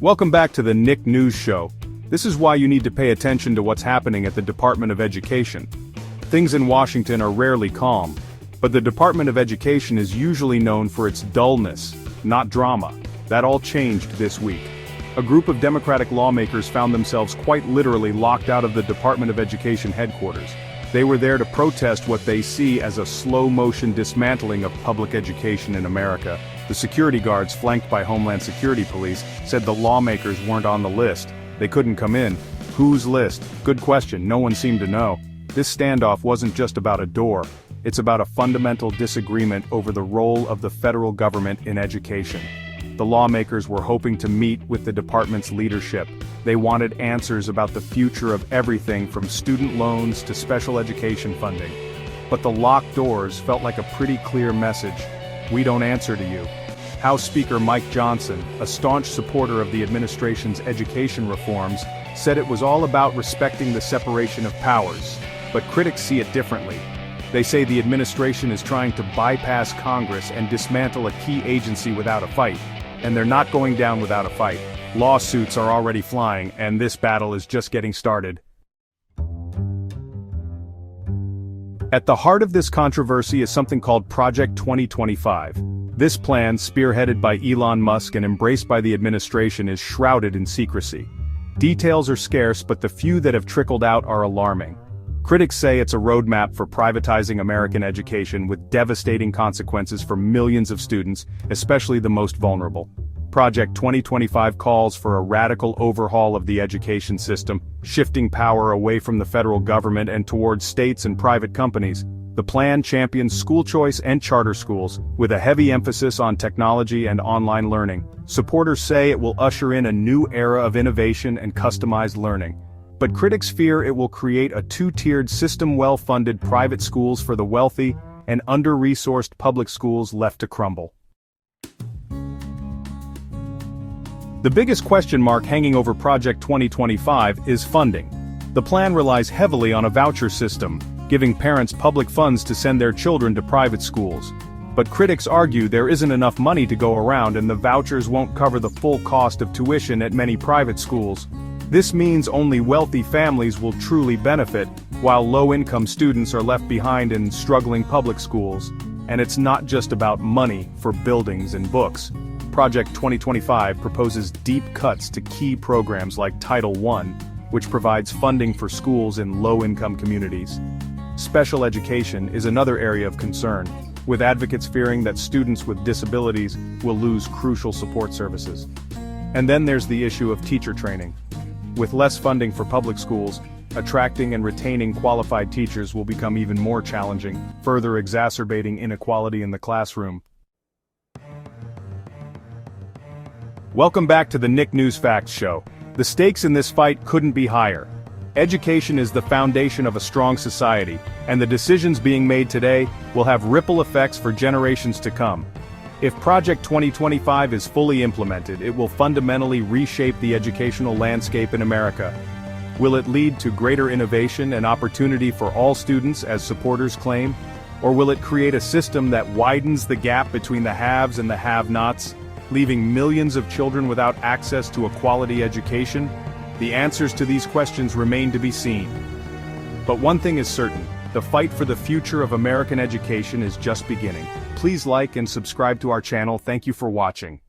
Welcome back to the Nick News Show. This is why you need to pay attention to what's happening at the Department of Education. Things in Washington are rarely calm, but the Department of Education is usually known for its dullness, not drama. That all changed this week. A group of Democratic lawmakers found themselves quite literally locked out of the Department of Education headquarters. They were there to protest what they see as a slow-motion dismantling of public education in America. The security guards, flanked by Homeland Security police, said the lawmakers weren't on the list. They couldn't come in. Whose list? Good question, no one seemed to know. This standoff wasn't just about a door. It's about a fundamental disagreement over the role of the federal government in education. The lawmakers were hoping to meet with the department's leadership. They wanted answers about the future of everything from student loans to special education funding. But the locked doors felt like a pretty clear message. We don't answer to you. House Speaker Mike Johnson, a staunch supporter of the administration's education reforms, said it was all about respecting the separation of powers. But critics see it differently. They say the administration is trying to bypass Congress and dismantle a key agency without a fight. And they're not going down without a fight. Lawsuits are already flying, and this battle is just getting started. At the heart of this controversy is something called Project 2025. This plan, spearheaded by Elon Musk and embraced by the administration, is shrouded in secrecy. Details are scarce, but the few that have trickled out are alarming. Critics say it's a roadmap for privatizing American education with devastating consequences for millions of students, especially the most vulnerable. Project 2025 calls for a radical overhaul of the education system, shifting power away from the federal government and towards states and private companies. The plan champions school choice and charter schools, with a heavy emphasis on technology and online learning. Supporters say it will usher in a new era of innovation and customized learning. But critics fear it will create a two-tiered system: well-funded private schools for the wealthy, and under-resourced public schools left to crumble. The biggest question mark hanging over Project 2025 is funding. The plan relies heavily on a voucher system, giving parents public funds to send their children to private schools. But critics argue there isn't enough money to go around and the vouchers won't cover the full cost of tuition at many private schools. This means only wealthy families will truly benefit, while low-income students are left behind in struggling public schools. And it's not just about money for buildings and books. Project 2025 proposes deep cuts to key programs like Title I, which provides funding for schools in low-income communities. Special education is another area of concern, with advocates fearing that students with disabilities will lose crucial support services. And then there's the issue of teacher training. With less funding for public schools, attracting and retaining qualified teachers will become even more challenging, further exacerbating inequality in the classroom. Welcome back to the Nick News Facts Show. The stakes in this fight couldn't be higher. Education is the foundation of a strong society, and the decisions being made today will have ripple effects for generations to come. If Project 2025 is fully implemented, it will fundamentally reshape the educational landscape in America. Will it lead to greater innovation and opportunity for all students, as supporters claim? Or will it create a system that widens the gap between the haves and the have-nots, leaving millions of children without access to a quality education? The answers to these questions remain to be seen. But one thing is certain: the fight for the future of American education is just beginning. Please like and subscribe to our channel. Thank you for watching.